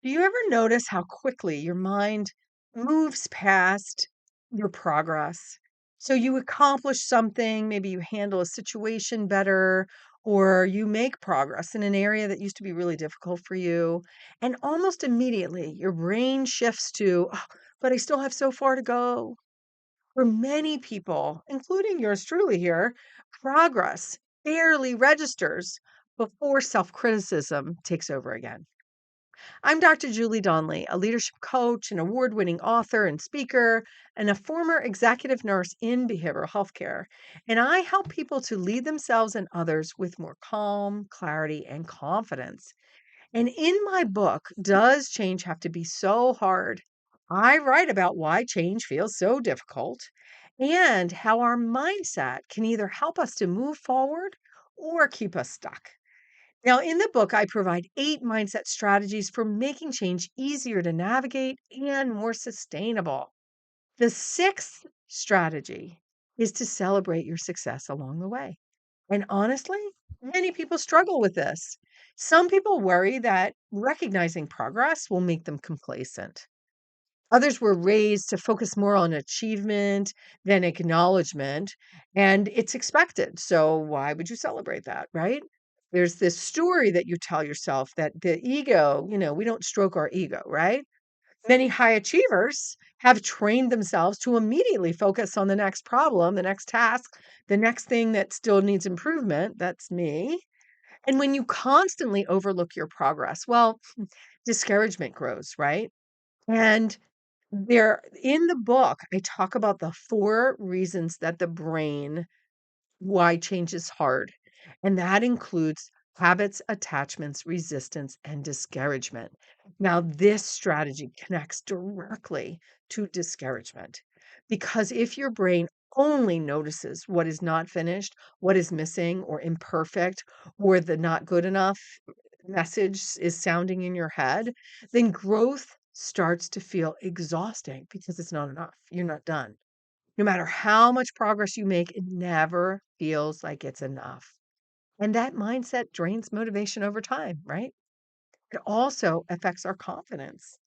Do you ever notice how quickly your mind moves past your progress? So you accomplish something, maybe you handle a situation better, or you make progress in an area that used to be really difficult for you. And almost immediately, your brain shifts to, "Oh, but I still have so far to go." For many people, including yours truly here, progress barely registers before self criticism takes over again. I'm Dr. Julie Donley, a leadership coach, an award winning author and speaker, and a former executive nurse in behavioral healthcare. And I help people to lead themselves and others with more calm, clarity, and confidence. And in my book, Does Change Have to Be So Hard? I write about why change feels so difficult and how our mindset can either help us to move forward or keep us stuck. Now, in the book, I provide 8 mindset strategies for making change easier to navigate and more sustainable. The sixth strategy is to celebrate your success along the way. And honestly, many people struggle with this. Some people worry that recognizing progress will make them complacent. Others were raised to focus more on achievement than acknowledgement, and it's expected. So why would you celebrate that, right? There's this story that you tell yourself that the ego, we don't stroke our ego, right? Many high achievers have trained themselves to immediately focus on the next problem, the next task, the next thing that still needs improvement. That's me. And when you constantly overlook your progress, well, discouragement grows, right? And there in the book, I talk about the 4 reasons that the brain why change is hard, and that includes habits, attachments, resistance, and discouragement. Now, this strategy connects directly to discouragement because if your brain only notices what is not finished, what is missing or imperfect, or the not good enough message is sounding in your head, then growth starts to feel exhausting because it's not enough. You're not done. No matter how much progress you make, it never feels like it's enough. And that mindset drains motivation over time, right? It also affects our confidence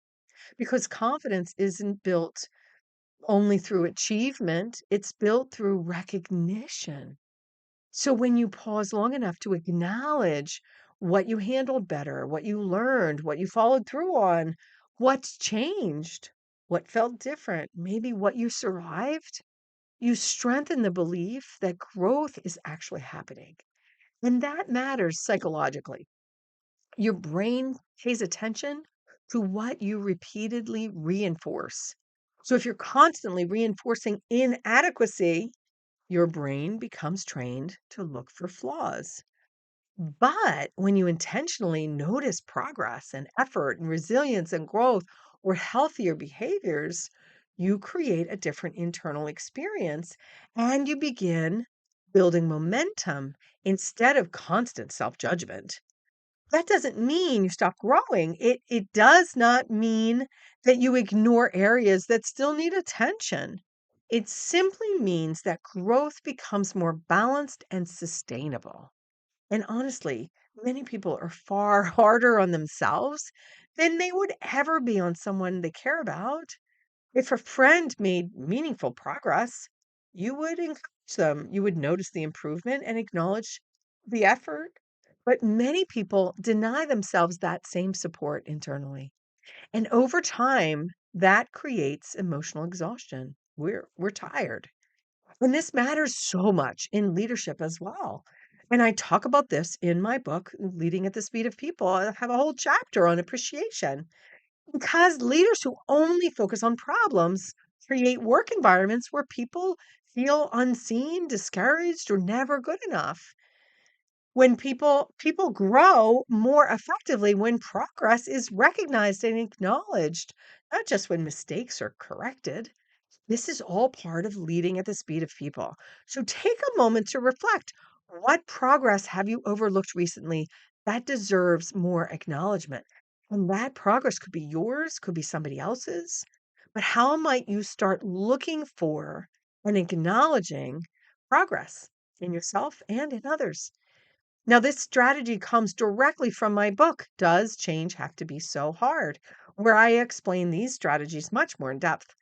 because confidence isn't built only through achievement, it's built through recognition. So when you pause long enough to acknowledge what you handled better, what you learned, what you followed through on, what's changed, what felt different, maybe what you survived, you strengthen the belief that growth is actually happening. And that matters psychologically. Your brain pays attention to what you repeatedly reinforce. So if you're constantly reinforcing inadequacy, your brain becomes trained to look for flaws. But when you intentionally notice progress and effort and resilience and growth or healthier behaviors, you create a different internal experience and you begin building momentum instead of constant self judgment. That doesn't mean you stop growing. It does not mean that you ignore areas that still need attention. It simply means that growth becomes more balanced and sustainable. And honestly, many people are far harder on themselves than they would ever be on someone they care about. If a friend made meaningful progress, you would encourage them. You would notice the improvement and acknowledge the effort. But many people deny themselves that same support internally. And over time, that creates emotional exhaustion. We're tired. And this matters so much in leadership as well. And I talk about this in my book, Leading at the Speed of People. I have a whole chapter on appreciation because leaders who only focus on problems create work environments where people feel unseen, discouraged, or never good enough. When people grow more effectively when progress is recognized and acknowledged, not just when mistakes are corrected. This is all part of leading at the speed of people. So take a moment to reflect. What progress have you overlooked recently that deserves more acknowledgement? And that progress could be yours, could be somebody else's. But how might you start looking for and acknowledging progress in yourself and in others? Now, this strategy comes directly from my book, Does Change Have to Be So Hard? Where I explain these strategies much more in depth.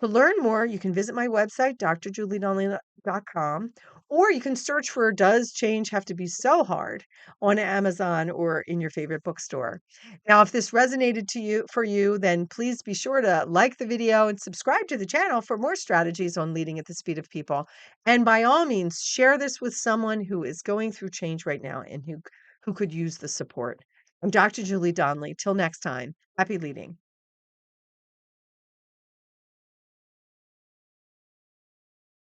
To learn more, you can visit my website, drjuliedonley.com, or you can search for Does Change Have to Be So Hard on Amazon or in your favorite bookstore. Now, if this resonated for you, then please be sure to like the video and subscribe to the channel for more strategies on leading at the speed of people. And by all means, share this with someone who is going through change right now and who could use the support. I'm Dr. Julie Donley. Till next time, happy leading.